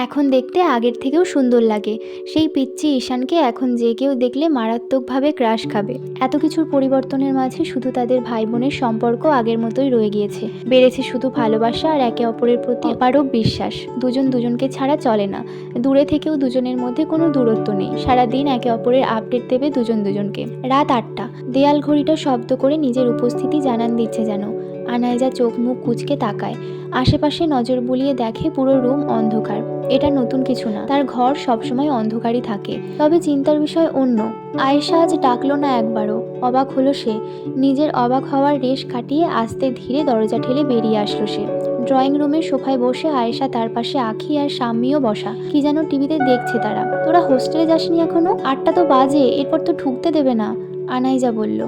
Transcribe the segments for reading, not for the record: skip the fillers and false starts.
এখন দেখতে আগের থেকেও সুন্দর লাগে। সেই পিচ্চি ঈশানকে এখন যে কেউ দেখলে মারাত্মকভাবে ক্রাশ খাবে। এত কিছুর পরিবর্তনের মাঝে শুধু তাদের ভাই বোনের সম্পর্ক আগের মতোই রয়ে গিয়েছে। বেড়েছে শুধু ভালোবাসা আর একে অপরের প্রতি অপারগ বিশ্বাস। দুজন দুজনকে ছাড়া চলে না। দূরে থেকেও দুজনের মধ্যে কোনো দূরত্ব নেই। সারাদিন একে অপরের আপডেট দেবে দুজন দুজনকে। রাত 8টা। দেয়াল ঘড়িটা শব্দ করে নিজের উপস্থিতি জানান দিচ্ছে যেন। আনাইজা চোখ মুখ কুঁচকে তাকায়। আশেপাশে নজর বুলিয়ে দেখে পুরো রুম অন্ধকার। এটা নতুন কিছু না, তার ঘর সবসময় অন্ধকারই থাকে। তবে চিন্তার বিষয় অন্য। আয়েশা আজ ডাকলো না একবারও। অবাক হলো সে। নিজের অবাক হওয়ার রেশ কাটিয়ে আস্তে ধীরে দরজা ঠেলে বেরিয়ে আসলো সে। ড্রয়িং রুমের সোফায় বসে আয়েশা, তার পাশে আখি আর শাম্মীও বসা। কি যেন টিভিতে দেখছে তারা। তোরা হোস্টেলে যাসনি এখনো? 8টা তো বাজে, এরপর তো ঢুকতে দেবে না, আনাইজা বলল।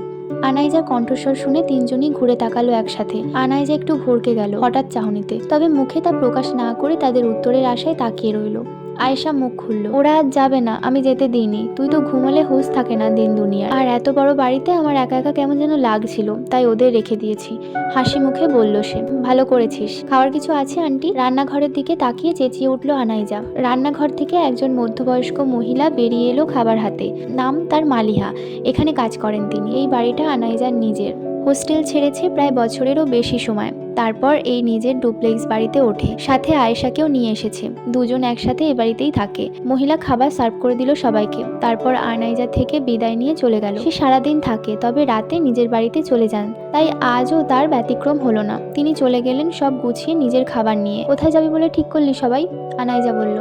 আনাইজার কণ্ঠস্বর শুনে তিনজনই ঘুরে তাকালো একসাথে। আনাইজা একটু ভড়কে গেল হঠাৎ চাহনিতে, তবে মুখে তা প্রকাশ না করে তাদের উত্তরের আশায় তাকিয়ে রইল। আয়েশা মুখ খুলল। ওরা আজ যাবে না, আমি যেতে দিইনি। তুই তো ঘুমোলে হুঁশ থাকে না দিন দুনিয়ার। আর এত বড় বাড়িতে আমার একা একা কেমন যেন লাগছিল, তাই ওদের রেখে দিয়েছি, হাসি মুখে বলল সে। ভালো করেছিস। খাওয়ার কিছু আছে আন্টি? রান্নাঘরের দিকে তাকিয়ে চেঁচিয়ে উঠল আনাইজা। রান্নাঘর থেকে একজন মধ্যবয়স্ক মহিলা বেরিয়ে এলো খাবার হাতে। নাম তার মালিহা। এখানে কাজ করেন তিনি। এই বাড়িটা আনাইজার নিজের। হোস্টেল ছেড়েছে প্রায় বছরেরও বেশি সময়। তারপর এই নিজের ডুপ্লেক্স বাড়িতে ওঠে। সাথে আয়েশাকেও নিয়ে এসেছে। দুজন একসাথে এ বাড়িতেই থাকে। মহিলা খাবার সার্ভ করে দিল সবাইকে। তারপর আনাইজা থেকে বিদায় নিয়ে চলে গেল। সে সারাদিন থাকে, তবে রাতে নিজের বাড়িতে চলে যান। তাই আজও তার ব্যতিক্রম হলো না। তিনি চলে গেলেন সব গুছিয়ে নিজের খাবার নিয়ে। কোথায় যাবি বলে ঠিক করলি সবাই? আনাইজা বলল।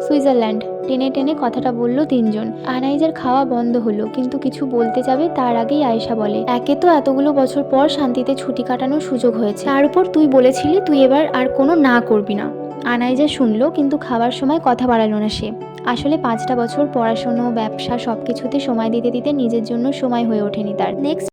সুইজারল্যান্ড। টেনে টেনে কথাটা বলল তিনজন। আনাইজার খাওয়া বন্ধ হলো, কিন্তু কিছু বলতে যাবে তার আগেই আয়েশা বলে, একে তো এতগুলো বছর পর শান্তিতে ছুটি কাটানোর সুযোগ হয়েছে, তার উপর তুই বলেছিলি তুই এবার আর কোনো না করবি না। আনাইজা শুনলো, কিন্তু খাবার সময় কথা বাড়ালো না সে। আসলে 5টা বছর পড়াশুনো, ব্যবসা সবকিছুতে সময় দিতে দিতে নিজের জন্য সময় হয়ে ওঠেনি তার। নেক্সট